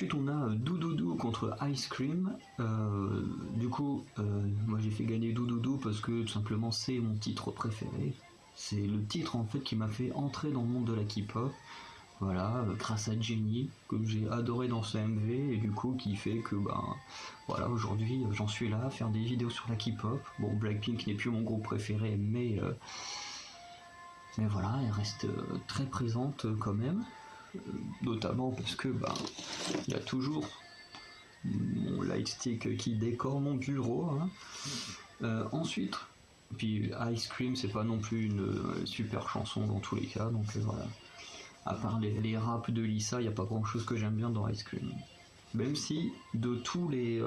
Ensuite on a Doudoudou contre Ice Cream. Du coup, moi j'ai fait gagner Doudoudou parce que tout simplement c'est mon titre préféré. C'est le titre en fait qui m'a fait entrer dans le monde de la K-pop. Voilà, grâce à Jennie, que j'ai adoré dans ce MV, et du coup qui fait que voilà, aujourd'hui j'en suis là à faire des vidéos sur la K-pop. Bon, Blackpink n'est plus mon groupe préféré, mais voilà, elle reste très présente quand même. Notamment parce que il y a toujours mon lightstick qui décore mon bureau. Hein. Ensuite, puis Ice Cream, c'est pas non plus une super chanson dans tous les cas, donc voilà. À part les raps de Lisa, il n'y a pas grand chose que j'aime bien dans Ice Cream. Même si de tous les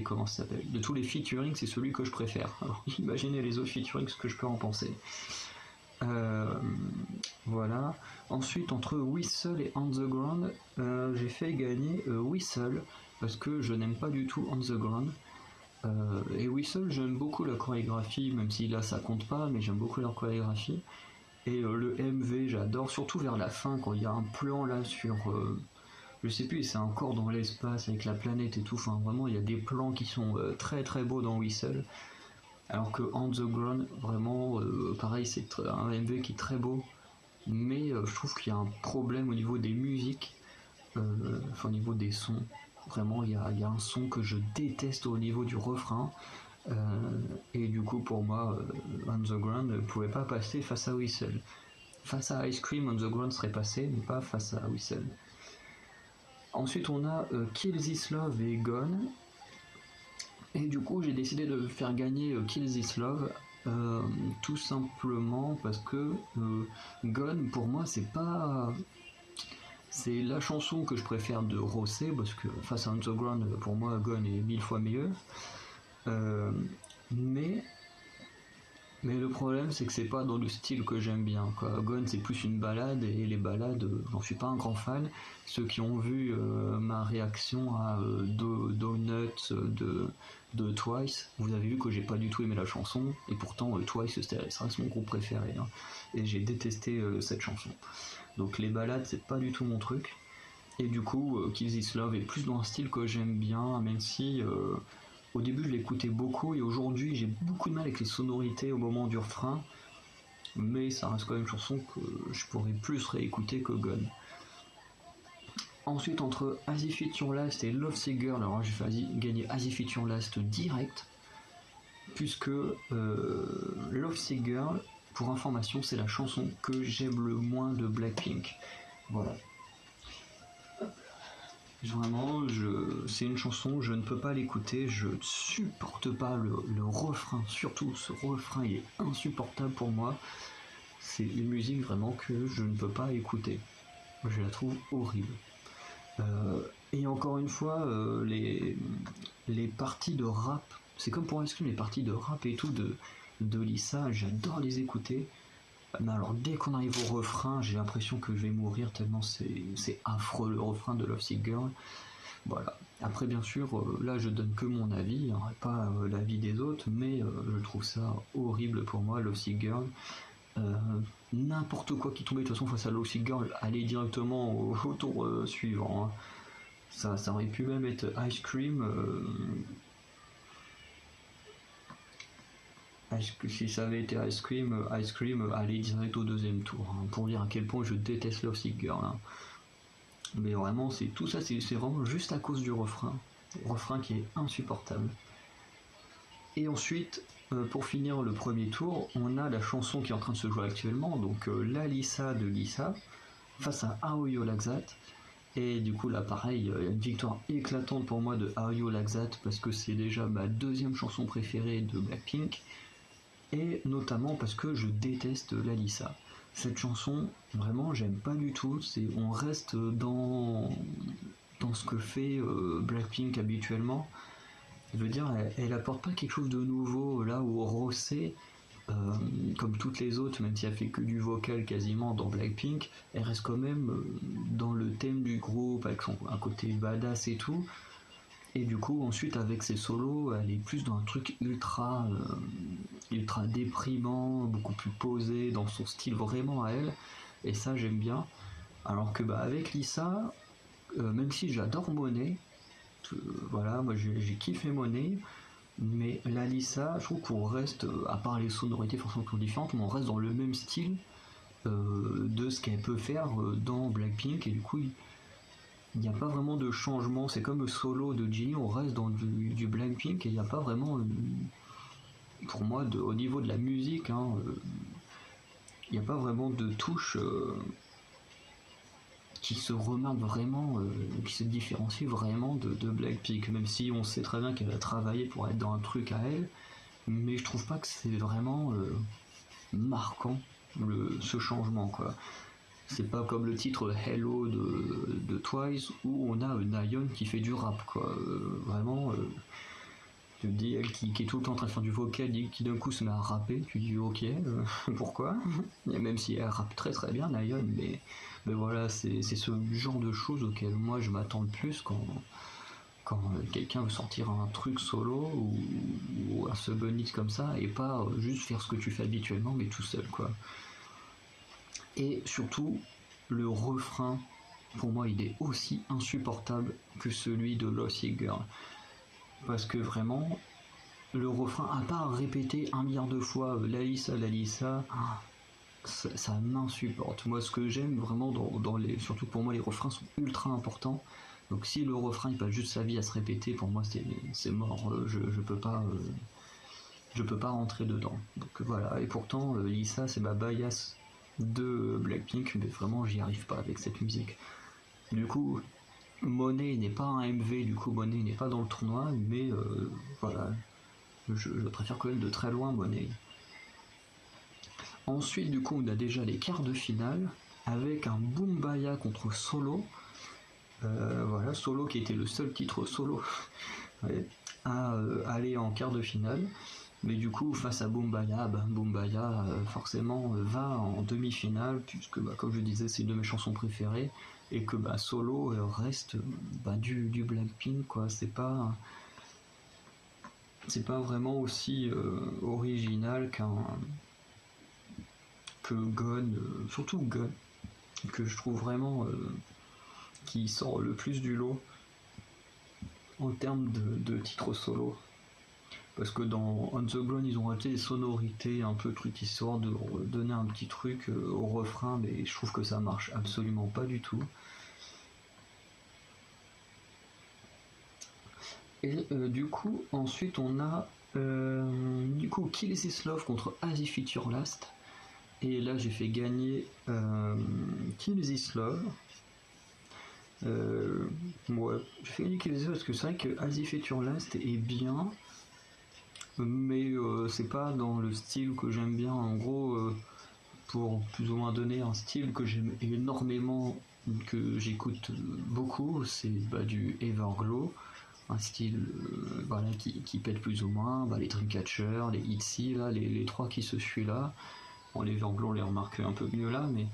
comment ça s'appelle, de tous les featuring, c'est celui que je préfère. Alors imaginez les autres featuring, ce que je peux en penser. Voilà. Ensuite, entre Whistle et On The Ground, j'ai fait gagner Whistle parce que je n'aime pas du tout On The Ground. Et Whistle, j'aime beaucoup la chorégraphie, même si là ça compte pas, mais j'aime beaucoup leur chorégraphie. Et le MV, j'adore, surtout vers la fin quand il y a un plan là sur, je sais plus, c'est encore dans l'espace avec la planète et tout. Enfin, vraiment, il y a des plans qui sont très très beaux dans Whistle. Alors que On The Ground, vraiment, pareil, c'est un MV qui est très beau, mais je trouve qu'il y a un problème au niveau des musiques, enfin au niveau des sons. Vraiment, il y a un son que je déteste au niveau du refrain, et du coup, pour moi, On The Ground ne pouvait pas passer face à Whistle. Face à Ice Cream, On The Ground serait passé, mais pas face à Whistle. Ensuite, on a Kill This Love et Gone. Et du coup, j'ai décidé de faire gagner Kill This Love, tout simplement parce que Gone, pour moi, c'est pas. C'est la chanson que je préfère de Rosé, parce que face à On The Ground, pour moi, Gone est 1000 fois mieux. Mais le problème, c'est que c'est pas dans le style que j'aime bien, quoi. Gone, c'est plus une balade, et les balades, j'en suis pas un grand fan. Ceux qui ont vu ma réaction à Donuts de Twice, vous avez vu que j'ai pas du tout aimé la chanson, et pourtant Twice, ça reste mon groupe préféré, hein. Et j'ai détesté cette chanson. Donc les balades, c'est pas du tout mon truc. Et du coup, Kill This Love est plus dans un style que j'aime bien, même si au début je l'écoutais beaucoup, et aujourd'hui j'ai beaucoup de mal avec les sonorités au moment du refrain, mais ça reste quand même une chanson que je pourrais plus réécouter que Gone. Ensuite, entre As If It Your Last et Love Sick Girl, alors j'ai fait gagner As If It Your Last direct, puisque Love Sick Girl, pour information, c'est la chanson que j'aime le moins de Blackpink. Voilà. Vraiment, c'est une chanson, je ne peux pas l'écouter, je ne supporte pas le refrain, surtout ce refrain il est insupportable pour moi. C'est une musique vraiment que je ne peux pas écouter. Je la trouve horrible. Et encore une fois, les parties de rap, c'est comme pour Ice Cream, les parties de rap et tout de Lisa, j'adore les écouter. Mais alors dès qu'on arrive au refrain, j'ai l'impression que je vais mourir tellement c'est affreux le refrain de Love Sick Girl. Voilà. Après bien sûr, là je donne que mon avis, hein, pas l'avis des autres, mais je trouve ça horrible pour moi, Love Sick Girl. N'importe quoi qui tombait de toute façon face à Love Sick Girl, allez directement au tour suivant. Hein. Ça aurait pu même être Ice Cream. Si ça avait été Ice Cream, allez direct au deuxième tour, hein, pour dire à quel point je déteste Love Sick Girl. Hein. Mais vraiment, c'est tout ça, c'est vraiment juste à cause du refrain. Le refrain qui est insupportable. Et ensuite, pour finir le premier tour, on a la chanson qui est en train de se jouer actuellement, donc La Lisa de Lisa, face à How You Like That. Et du coup là pareil, il y a une victoire éclatante pour moi de How You Like That, parce que c'est déjà ma deuxième chanson préférée de Blackpink. Et notamment parce que je déteste la Lisa. Cette chanson, vraiment, j'aime pas du tout. On reste dans ce que fait Blackpink habituellement. Je veux dire, elle apporte pas quelque chose de nouveau là où Rosé, comme toutes les autres, même si elle fait que du vocal quasiment dans Blackpink, elle reste quand même dans le thème du groupe avec un côté badass et tout. Et du coup, ensuite, avec ses solos, elle est plus dans un truc ultra déprimant, beaucoup plus posé, dans son style vraiment à elle. Et ça, j'aime bien. Alors que avec Lisa, même si j'adore Monet, voilà, moi j'ai kiffé Monet, mais Lalissa, je trouve qu'on reste, à part les sonorités forcément plus différentes, mais on reste dans le même style de ce qu'elle peut faire dans Blackpink, et du coup il n'y a pas vraiment de changement. C'est comme le solo de Jennie, on reste dans du Blackpink et il n'y a pas vraiment, pour moi, au niveau de la musique, hein, il n'y a pas vraiment de touche qui se remarque vraiment, qui se différencie vraiment de Blackpink, même si on sait très bien qu'elle a travaillé pour être dans un truc à elle, mais je trouve pas que c'est vraiment marquant ce changement, quoi. C'est pas comme le titre Hello de Twice où on a Nayeon qui fait du rap, quoi. Vraiment, tu te dis, elle qui est tout le temps en train de faire du vocal, qui d'un coup se met à rapper, tu dis ok, pourquoi? Et même si elle rappe très très bien, Nayeon, mais voilà, c'est ce genre de choses auxquelles moi je m'attends le plus quand quelqu'un veut sortir un truc solo ou un subunit comme ça, et pas juste faire ce que tu fais habituellement, mais tout seul, quoi. Et surtout, le refrain, pour moi, il est aussi insupportable que celui de Lost Girl. Parce que vraiment, le refrain, à part répéter un milliard de fois Lalissa, Lalissa, ça m'insupporte. Moi, ce que j'aime vraiment surtout pour moi, les refrains sont ultra importants. Donc si le refrain il passe juste sa vie à se répéter, pour moi c'est mort. Je peux pas. Je peux pas rentrer dedans. Donc voilà. Et pourtant, Lisa, c'est ma bias de Blackpink, mais vraiment j'y arrive pas avec cette musique. Du coup, Monet n'est pas un MV, du coup Monet n'est pas dans le tournoi, mais voilà, je préfère quand même de très loin Monet. Ensuite, du coup, on a déjà les quarts de finale avec un Boombaya contre Solo. Voilà, Solo qui était le seul titre solo à aller en quart de finale. Mais du coup, face à Boombaya, Boombaya forcément va en demi-finale, puisque comme je disais, c'est une de mes chansons préférées, et que Solo reste du Blackpink, quoi. C'est pas vraiment aussi original que Gone, surtout Gone, que je trouve vraiment qui sort le plus du lot en termes de titres solo. Parce que dans On the Ground, ils ont rajouté des sonorités un peu truc histoire de donner un petit truc au refrain, mais je trouve que ça marche absolument pas du tout. Et du coup, ensuite on a Kill This Love contre As If It Your Last. Et là j'ai fait gagner Kill This Love. Ouais, j'ai fait gagner Kill This Love parce que c'est vrai que As If It Your Last est bien. Mais c'est pas dans le style que j'aime bien. En gros, pour plus ou moins donner un style que j'aime énormément, que j'écoute beaucoup, c'est du Everglow, un style voilà, qui pète plus ou moins, les Dreamcatcher, les Itzy, là, les trois qui se suivent là. Bon, les Everglow on les remarque un peu mieux là, mais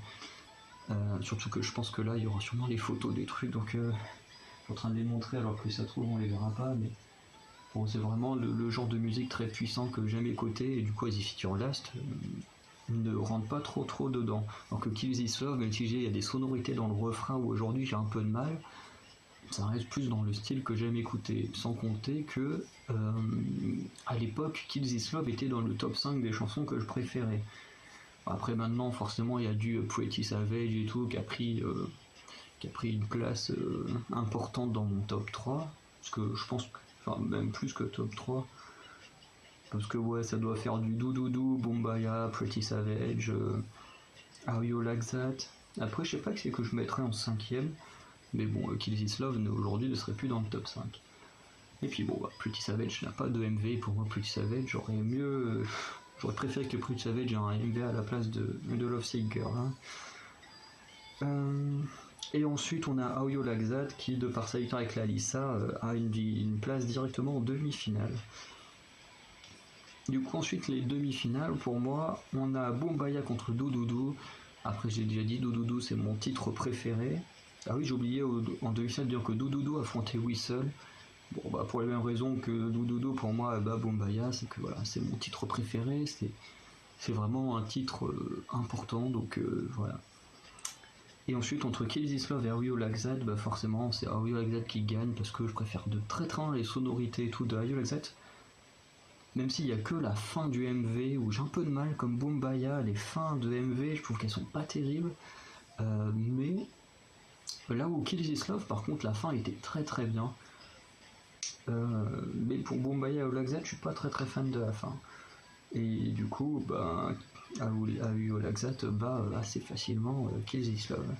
surtout que je pense que là il y aura sûrement les photos des trucs, donc je suis en train de les montrer alors que ça se trouve on les verra pas, mais bon, c'est vraiment le genre de musique très puissant que j'aime écouter, et du coup As If It Your Last ne rentre pas trop dedans. Donc Kill This Love, même si il y a des sonorités dans le refrain où aujourd'hui j'ai un peu de mal, ça reste plus dans le style que j'aime écouter, sans compter que à l'époque Kill This Love était dans le top 5 des chansons que je préférais. Après maintenant forcément il y a du Pretty Savage et tout qui a pris une place importante dans mon top 3, parce que je pense que, enfin même plus que top 3, parce que ouais ça doit faire du Doudoudou, Boombaya, Pretty Savage, Are You Like That. Après je sais pas que c'est que je mettrais en 5ème, mais bon Kill This Love aujourd'hui ne serait plus dans le top 5. Et puis bon Pretty Savage n'a pas de MV, pour moi Pretty Savage j'aurais préféré que Pretty Savage ait un MV à la place de Love Sick Girl, hein. Et ensuite on a How You Like That qui, de par sa victoire avec la Lisa, a une place directement en demi-finale. Du coup ensuite les demi-finales, pour moi on a Boombaya contre Doudoudou. Après j'ai déjà dit Doudoudou c'est mon titre préféré. Ah oui j'ai oublié en demi-finale de dire que Doudoudou affrontait Whistle. Bon pour les mêmes raisons que Doudoudou, pour moi Boombaya c'est que voilà, c'est mon titre préféré, c'est vraiment un titre important, donc voilà. Et ensuite, entre Kill This Love et Are We All Like That, bah forcément, c'est Are We All Like That qui gagne parce que je préfère de très très loin les sonorités et tout de Are You Like That. Même s'il n'y a que la fin du MV où j'ai un peu de mal, comme Boombayah, les fins de MV, je trouve qu'elles sont pas terribles. Mais là où Kill This Love, par contre, la fin était très très bien. Mais pour Boombayah ou Like That, je suis pas très très fan de la fin. Et du coup, bah, Are We All Like That bat assez facilement Kill This Love.